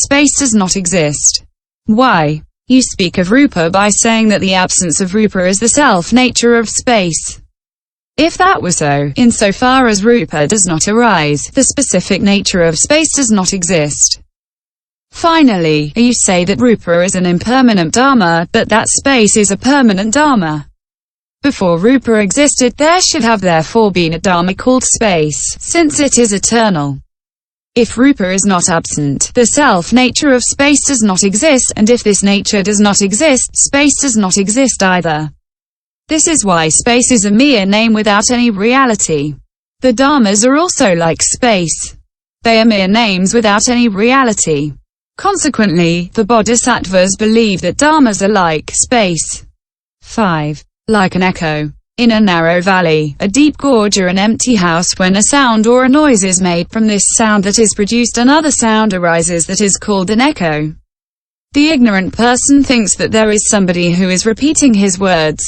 space does not exist. Why? You speak of rupa by saying that the absence of rupa is the self-nature of space. If that were so, insofar as rupa does not arise, the specific nature of space does not exist. Finally, you say that rupa is an impermanent dharma, but that space is a permanent dharma. Before rupa existed, there should have therefore been a dharma called space, since it is eternal. If rupa is not absent, the self-nature of space does not exist, and if this nature does not exist, space does not exist either. This is why space is a mere name without any reality. The dharmas are also like space. They are mere names without any reality. Consequently, the bodhisattvas believe that dharmas are like space. 5. Like an echo. In a narrow valley, a deep gorge or an empty house, when a sound or a noise is made, from this sound that is produced another sound arises that is called an echo. The ignorant person thinks that there is somebody who is repeating his words.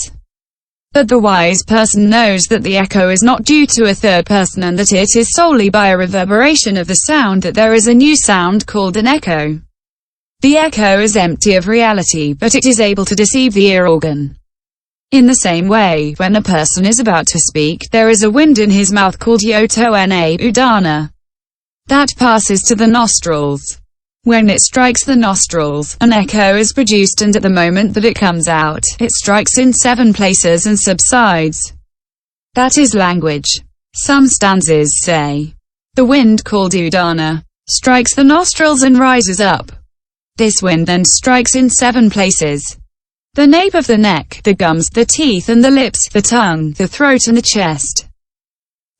But the wise person knows that the echo is not due to a third person and that it is solely by a reverberation of the sound that there is a new sound called an echo. The echo is empty of reality, but it is able to deceive the ear organ. In the same way, when a person is about to speak, there is a wind in his mouth called yoto na udana. That passes to the nostrils. When it strikes the nostrils, an echo is produced, and at the moment that it comes out, it strikes in 7 places and subsides. That is language. Some stanzas say, the wind called udana strikes the nostrils and rises up. This wind then strikes in 7 places. The nape of the neck, the gums, the teeth and the lips, the tongue, the throat and the chest.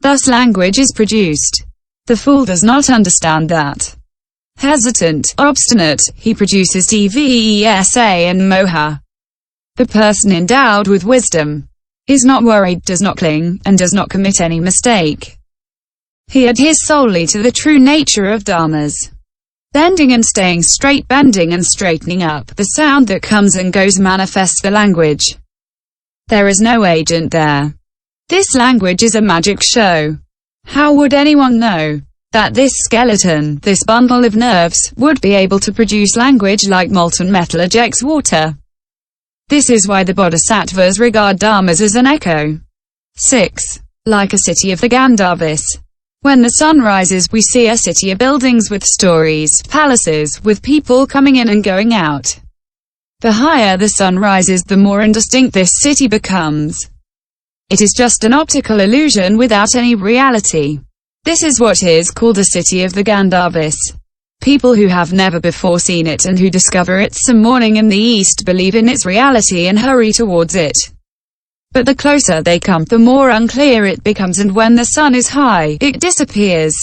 Thus language is produced. The fool does not understand that. Hesitant, obstinate, he produces dvesa and moha. The person endowed with wisdom is not worried, does not cling, and does not commit any mistake. He adheres solely to the true nature of dharmas. Bending and staying straight, bending and straightening up, the sound that comes and goes manifests the language. There is no agent there. This language is a magic show. How would anyone know that this skeleton, this bundle of nerves, would be able to produce language like molten metal ejects water? This is why the bodhisattvas regard dharmas as an echo. 6. Like a city of the gandharvas. When the sun rises, we see a city of buildings with stories, palaces, with people coming in and going out. The higher the sun rises, the more indistinct this city becomes. It is just an optical illusion without any reality. This is what is called a city of the gandharvas. People who have never before seen it and who discover it some morning in the east believe in its reality and hurry towards it. But the closer they come, the more unclear it becomes, and when the sun is high, it disappears.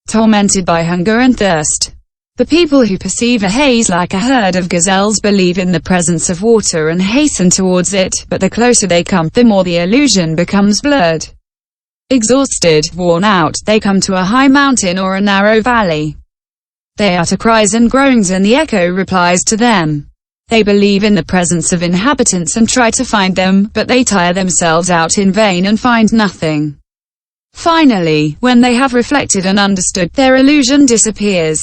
Tormented by hunger and thirst, the people who perceive a haze like a herd of gazelles believe in the presence of water and hasten towards it, but the closer they come, the more the illusion becomes blurred. Exhausted, worn out, they come to a high mountain or a narrow valley. They utter cries and groans, and the echo replies to them. They believe in the presence of inhabitants and try to find them, but they tire themselves out in vain and find nothing. Finally, when they have reflected and understood, their illusion disappears.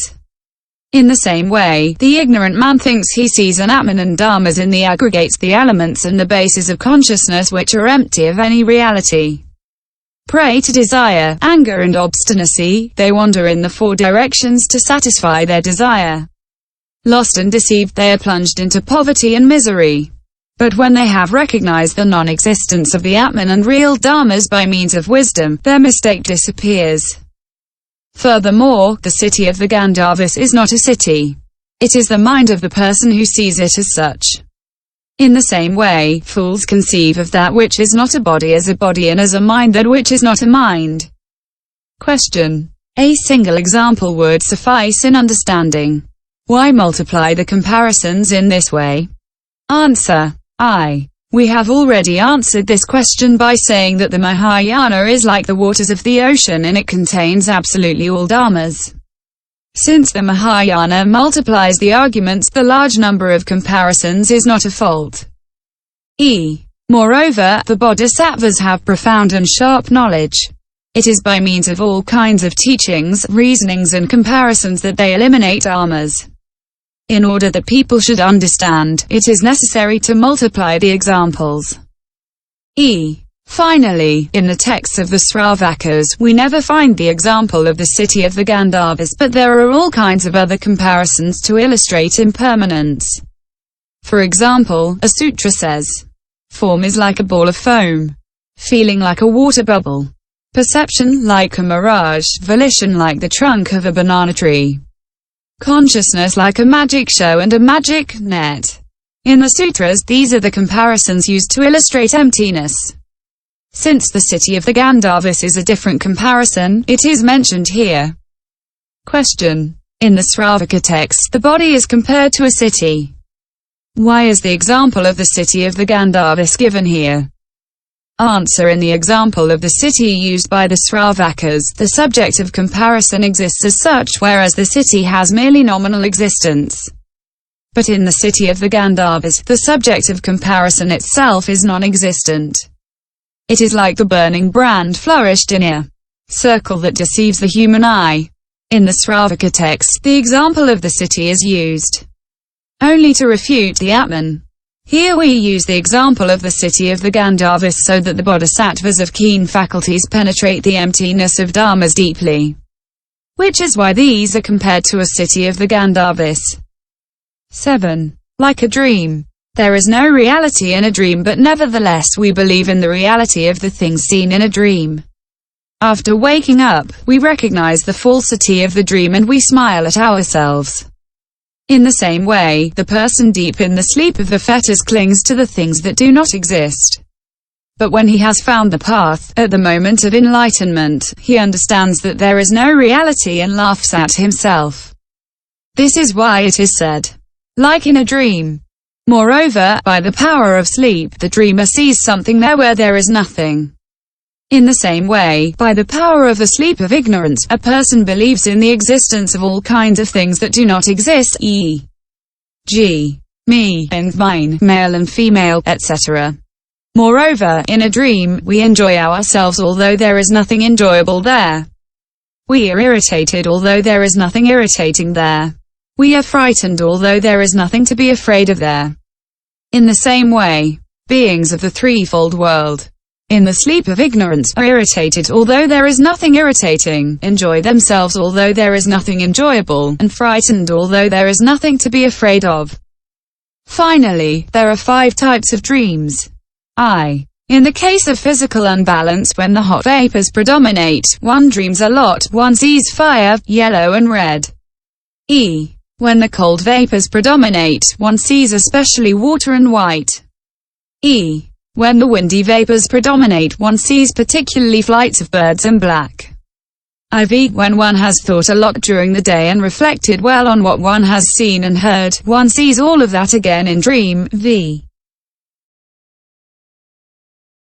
In the same way, the ignorant man thinks he sees an Atman and dharmas in the aggregates, the elements and the bases of consciousness, which are empty of any reality. Prey to desire, anger and obstinacy, they wander in the 4 directions to satisfy their desire. Lost and deceived, they are plunged into poverty and misery. But when they have recognized the non-existence of the Atman and real dharmas by means of wisdom, their mistake disappears. Furthermore, the city of the gandharvas is not a city. It is the mind of the person who sees it as such. In the same way, fools conceive of that which is not a body as a body, and as a mind that which is not a mind. Question. A single example would suffice in understanding. Why multiply the comparisons in this way? Answer. We have already answered this question by saying that the Mahayana is like the waters of the ocean, and it contains absolutely all dharmas. Since the Mahayana multiplies the arguments, the large number of comparisons is not a fault. Moreover, the bodhisattvas have profound and sharp knowledge. It is by means of all kinds of teachings, reasonings and comparisons that they eliminate dharmas. In order that people should understand, it is necessary to multiply the examples. Finally, in the texts of the sravakas, we never find the example of the city of the Gandharvas, but there are all kinds of other comparisons to illustrate impermanence. For example, a sutra says, form is like a ball of foam, feeling like a water bubble, perception like a mirage, volition like the trunk of a banana tree, consciousness like a magic show and a magic net. In the sutras, these are the comparisons used to illustrate emptiness. Since the city of the Gandharvas is a different comparison, it is mentioned here. Question. In the Sravaka text, the body is compared to a city. Why is the example of the city of the Gandharvas given here? Answer. In the example of the city used by the Sravakas, the subject of comparison exists as such, whereas the city has merely nominal existence. But in the city of the Gandharvas, the subject of comparison itself is non-existent. It is like the burning brand flourished in a circle that deceives the human eye. In the Sravaka text, the example of the city is used only to refute the Atman. Here we use the example of the city of the Gandharvas so that the bodhisattvas of keen faculties penetrate the emptiness of dharmas deeply, which is why these are compared to a city of the Gandharvas. 7. Like a dream. There is no reality in a dream, but nevertheless we believe in the reality of the things seen in a dream. After waking up, we recognize the falsity of the dream and we smile at ourselves. In the same way, the person deep in the sleep of the fetters clings to the things that do not exist. But when he has found the path, at the moment of enlightenment, he understands that there is no reality and laughs at himself. This is why it is said, like in a dream. Moreover, by the power of sleep, the dreamer sees something there where there is nothing. In the same way, by the power of the sleep of ignorance, a person believes in the existence of all kinds of things that do not exist, e.g., me and mine, male and female, etc. Moreover, in a dream, we enjoy ourselves although there is nothing enjoyable there. We are irritated although there is nothing irritating there. We are frightened although there is nothing to be afraid of there. In the same way, beings of the threefold world, in the sleep of ignorance, are irritated although there is nothing irritating, enjoy themselves although there is nothing enjoyable, and frightened although there is nothing to be afraid of. Finally, there are 5 types of dreams. In the case of physical unbalance, when the hot vapors predominate, one dreams a lot, one sees fire, yellow and red. When the cold vapors predominate, one sees especially water and white. When the windy vapors predominate, one sees particularly flights of birds and black. When one has thought a lot during the day and reflected well on what one has seen and heard, one sees all of that again in dream.